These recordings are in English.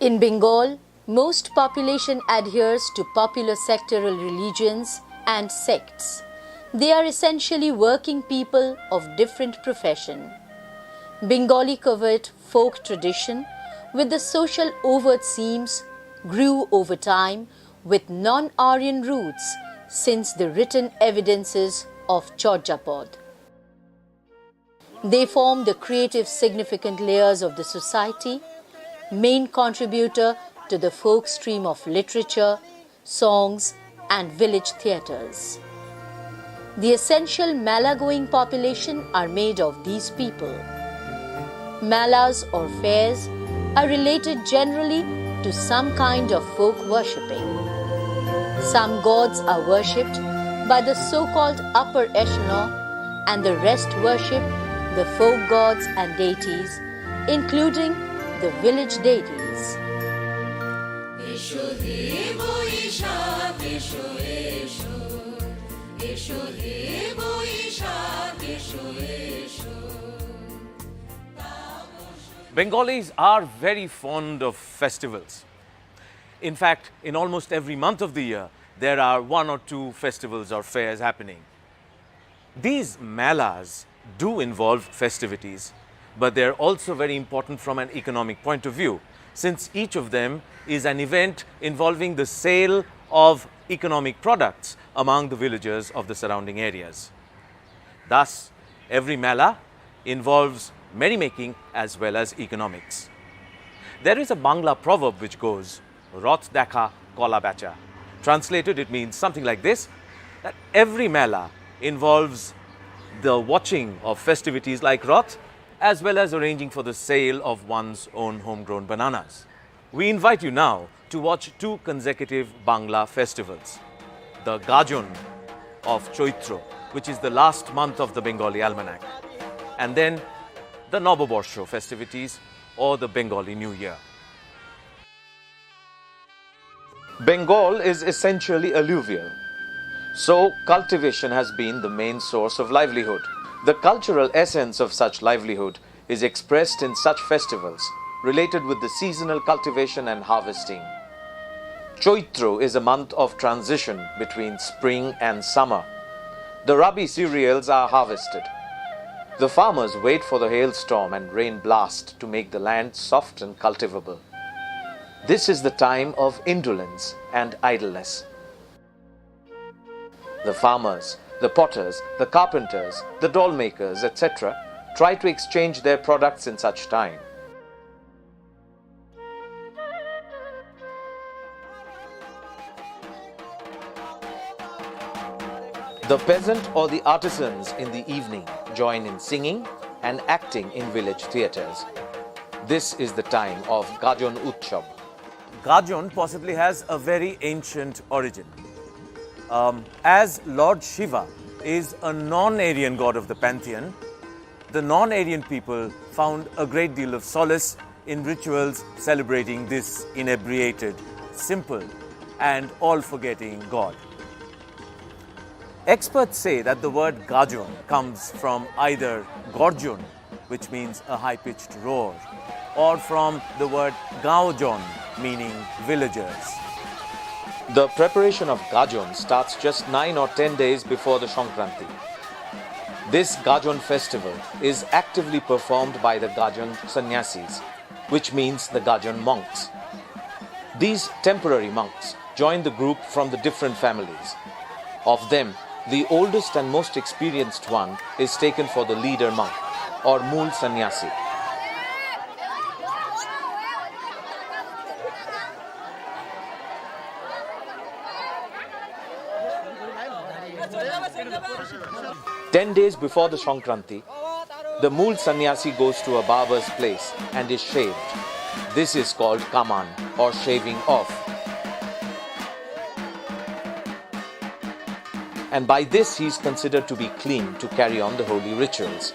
In Bengal, most population adheres to popular sectoral religions and sects. They are essentially working people of different profession. Bengali covered folk tradition with the social overt themes grew over time with non-Aryan roots since the written evidences of Chorjapod. They form the creative significant layers of the society, main contributor to the folk stream of literature, songs and village theatres. The essential Mala-going population are made of these people. Malas or fairs are related generally to some kind of folk worshipping. Some gods are worshipped by the so-called upper echelon and the rest worship the folk gods and deities, including the village deities. Bengalis are very fond of festivals. In fact, in almost every month of the year, there are one or two festivals or fairs happening. These melas do involve festivities, but they're also very important from an economic point of view, since each of them is an event involving the sale of economic products among the villagers of the surrounding areas. Thus, every mela involves merrymaking as well as economics. There is a Bangla proverb which goes, Roth dekha kola becha. Translated, it means something like this, that every mela involves the watching of festivities like Roth, as well as arranging for the sale of one's own homegrown bananas. We invite you now to watch two consecutive Bangla festivals. The Gajon of Choitro, which is the last month of the Bengali almanac, and then the Noboborsho festivities or the Bengali New Year. Bengal is essentially alluvial, so cultivation has been the main source of livelihood. The cultural essence of such livelihood is expressed in such festivals related with the seasonal cultivation and harvesting. Choitro is a month of transition between spring and summer. The rabi cereals are harvested. The farmers wait for the hailstorm and rain blast to make the land soft and cultivable. This is the time of indolence and idleness. The farmers, the potters, the carpenters, the doll makers, etc. try to exchange their products in such time. The peasant or the artisans in the evening join in singing and acting in village theatres. This is the time of Gajon Utsav. Gajon possibly has a very ancient origin. As Lord Shiva is a non-Aryan god of the pantheon, the non-Aryan people found a great deal of solace in rituals celebrating this inebriated, simple and all-forgetting god. Experts say that the word Gajon comes from either Gorjon, which means a high-pitched roar, or from the word Gaojon, meaning villagers. The preparation of Gajon starts just 9 or 10 days before the Sankranti. This Gajon festival is actively performed by the Gajon sannyasis, which means the Gajon monks. These temporary monks join the group from the different families. Of them, the oldest and most experienced one is taken for the leader monk or Mool Sannyasi. Ten days before the Sankranti, the Mool Sannyasi goes to a barber's place and is shaved. This is called Kaman or shaving off. And by this he is considered to be clean to carry on the holy rituals.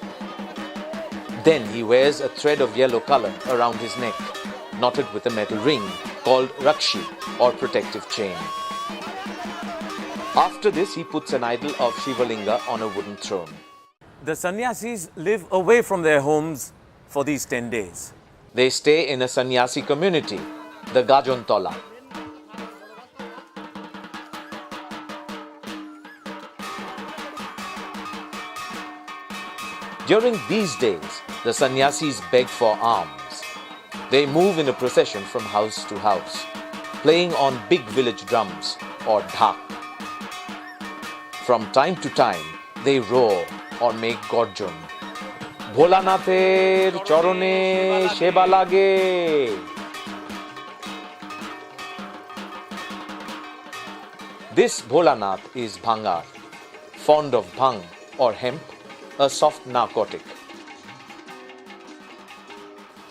Then he wears a thread of yellow color around his neck, knotted with a metal ring called Rakshi or protective chain. After this, he puts an idol of Shivalinga on a wooden throne. The sannyasis live away from their homes for these 10 days. They stay in a sannyasi community the Gajon Tola. During these days, the sannyasis beg for alms. They move in a procession from house to house, playing on big village drums or dhak. From time to time, they roar or make gorjon. Bholanather chorone sheba lage. This Bholanath is Bhangar, fond of bhang or hemp, a soft narcotic.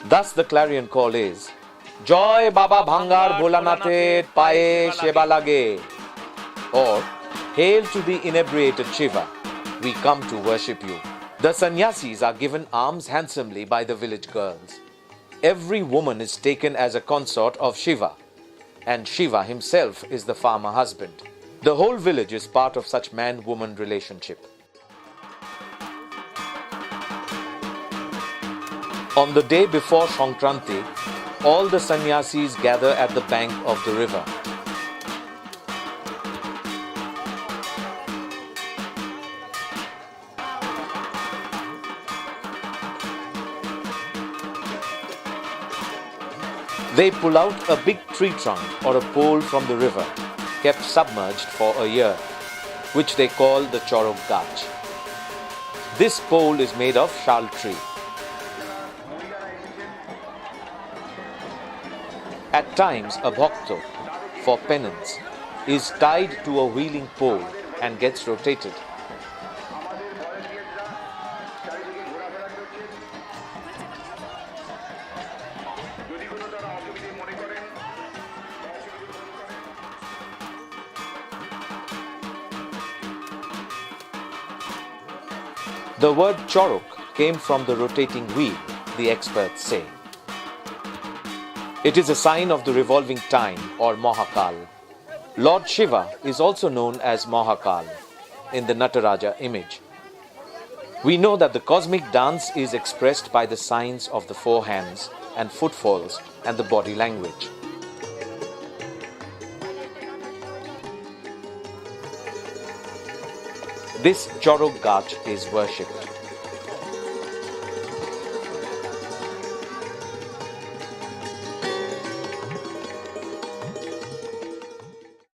Thus the clarion call is Joy Baba Bhangar Bholanather paye sheba lage, or Hail to the inebriated Shiva, we come to worship you. The sannyasis are given alms handsomely by the village girls. Every woman is taken as a consort of Shiva, and Shiva himself is the farmer husband. The whole village is part of such man-woman relationship. On the day before Sankranti, all the sannyasis gather at the bank of the river. They pull out a big tree trunk or a pole from the river, kept submerged for a year, which they call the Chorok Gach. This pole is made of shal tree. At times, a bhakto, for penance, is tied to a wheeling pole and gets rotated. The word chorok came from the rotating wheel, the experts say. It is a sign of the revolving time or Mahakal. Lord Shiva is also known as Mahakal in the Nataraja image. We know that the cosmic dance is expressed by the signs of the four hands and footfalls and the body language. This Chorok Gach is worshipped.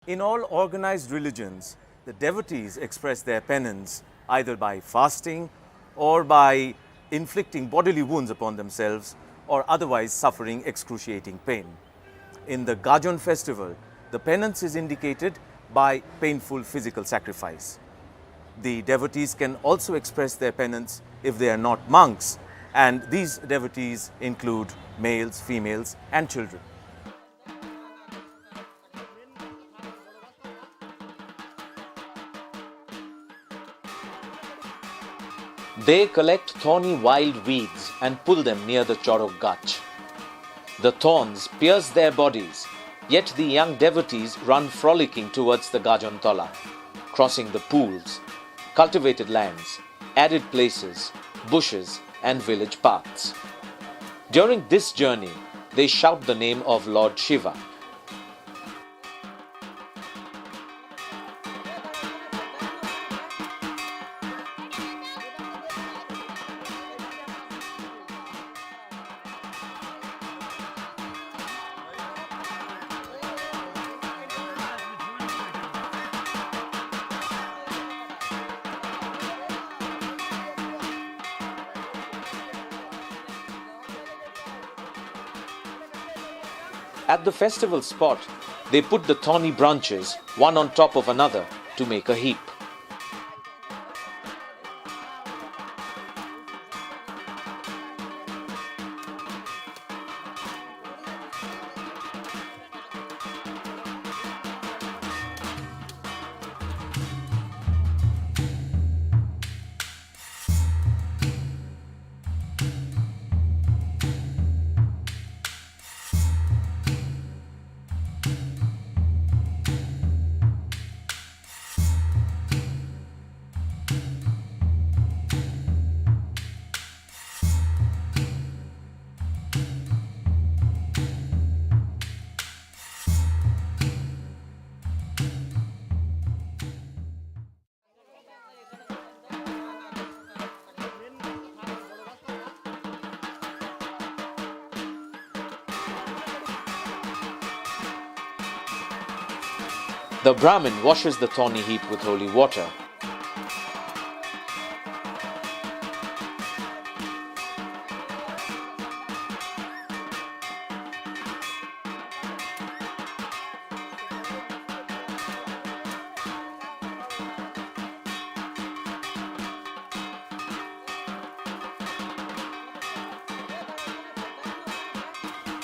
In all organized religions, the devotees express their penance either by fasting or by inflicting bodily wounds upon themselves or otherwise suffering excruciating pain. In the Gajon festival, the penance is indicated by painful physical sacrifice. The devotees can also express their penance if they are not monks, and these devotees include males, females, and children. They collect thorny wild weeds and pull them near the Chorok Gach. The thorns pierce their bodies, yet the young devotees run frolicking towards the Gajon Tola, crossing the pools, cultivated lands, arid places, bushes and village paths. During this journey, they shout the name of Lord Shiva. At the festival spot, they put the thorny branches one on top of another to make a heap. The Brahmin washes the thorny heap with holy water.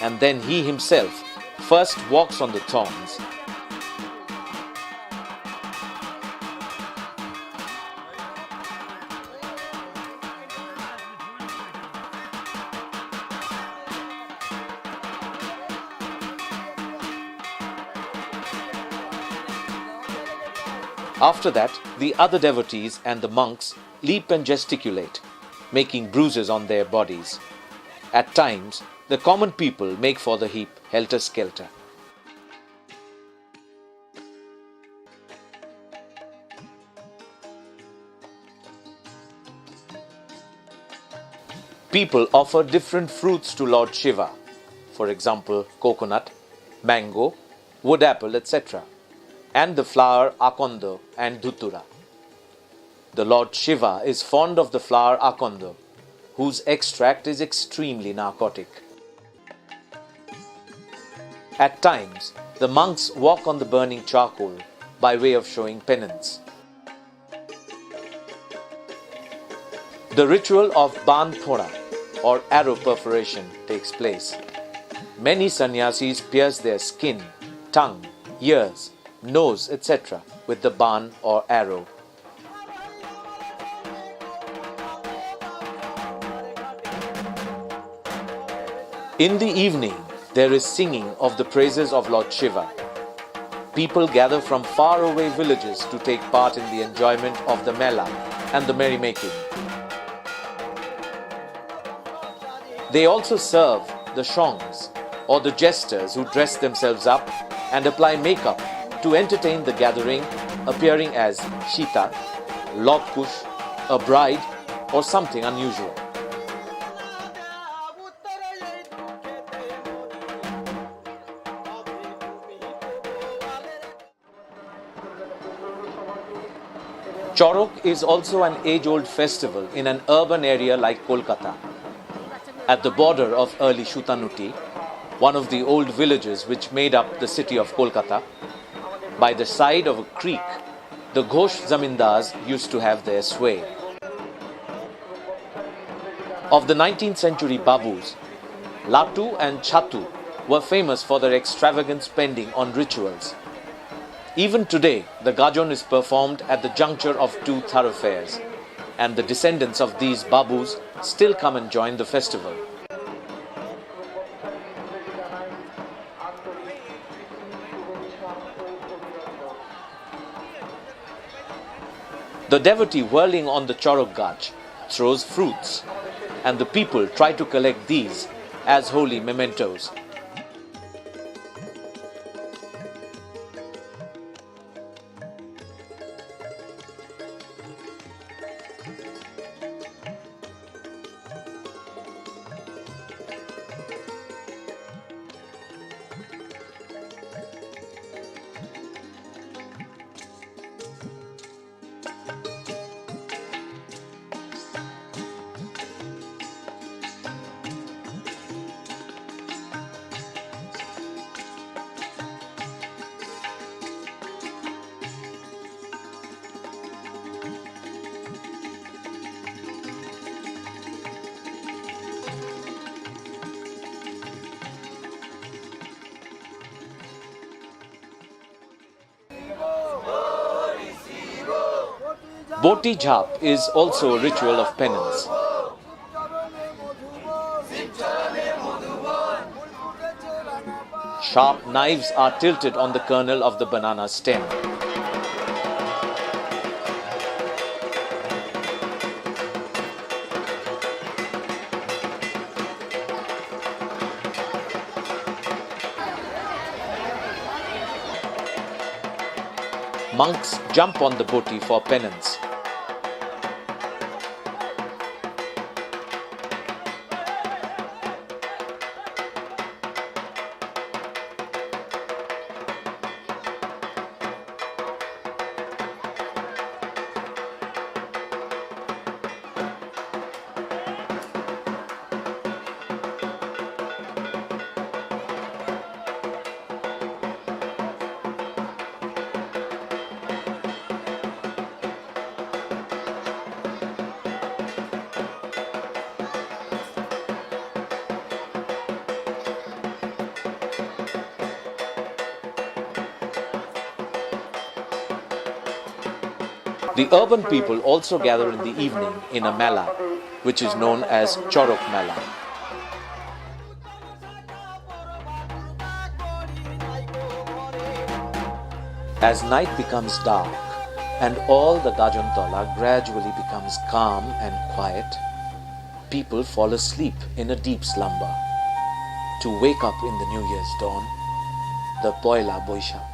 And then he himself first walks on the thorns. After that, the other devotees and the monks leap and gesticulate, making bruises on their bodies. At times, the common people make for the heap helter-skelter. People offer different fruits to Lord Shiva, for example, coconut, mango, wood apple, etc., and the flower akondo and dhutura. The Lord Shiva is fond of the flower akondo, whose extract is extremely narcotic. At times, the monks walk on the burning charcoal by way of showing penance. The ritual of Ban Thoda or arrow perforation takes place. Many sannyasis pierce their skin, tongue, ears, nose, etc. with the ban or arrow. In the evening, there is singing of the praises of Lord Shiva. People gather from faraway villages to take part in the enjoyment of the Mela and the merrymaking. They also serve the shongs, or the jesters who dress themselves up and apply makeup to entertain the gathering, appearing as Shita, Lord Kush, a bride, or something unusual. Chorok is also an age-old festival in an urban area like Kolkata. At the border of early Shutanuti, one of the old villages which made up the city of Kolkata, by the side of a creek, the Ghosh Zamindars used to have their sway. Of the 19th century Babus, Latu and Chatu were famous for their extravagant spending on rituals. Even today, the gajon is performed at the juncture of two thoroughfares, and the descendants of these Babus still come and join the festival. The devotee whirling on the Chorok Gach throws fruits, and the people try to collect these as holy mementos. Boti Jhap is also a ritual of penance. Sharp knives are tilted on the kernel of the banana stem. Monks jump on the boti for penance. The urban people also gather in the evening in a mela, which is known as Chorok Mela. As night becomes dark and all the Gajantola gradually becomes calm and quiet, people fall asleep in a deep slumber to wake up in the New Year's dawn, the Poila Boishak.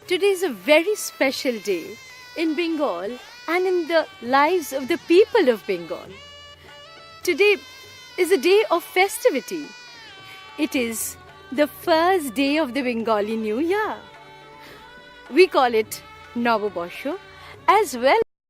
Today is a very special day in Bengal and in the lives of the people of Bengal. Today is a day of festivity. It is the first day of the Bengali New Year. We call it Noboborsho as well.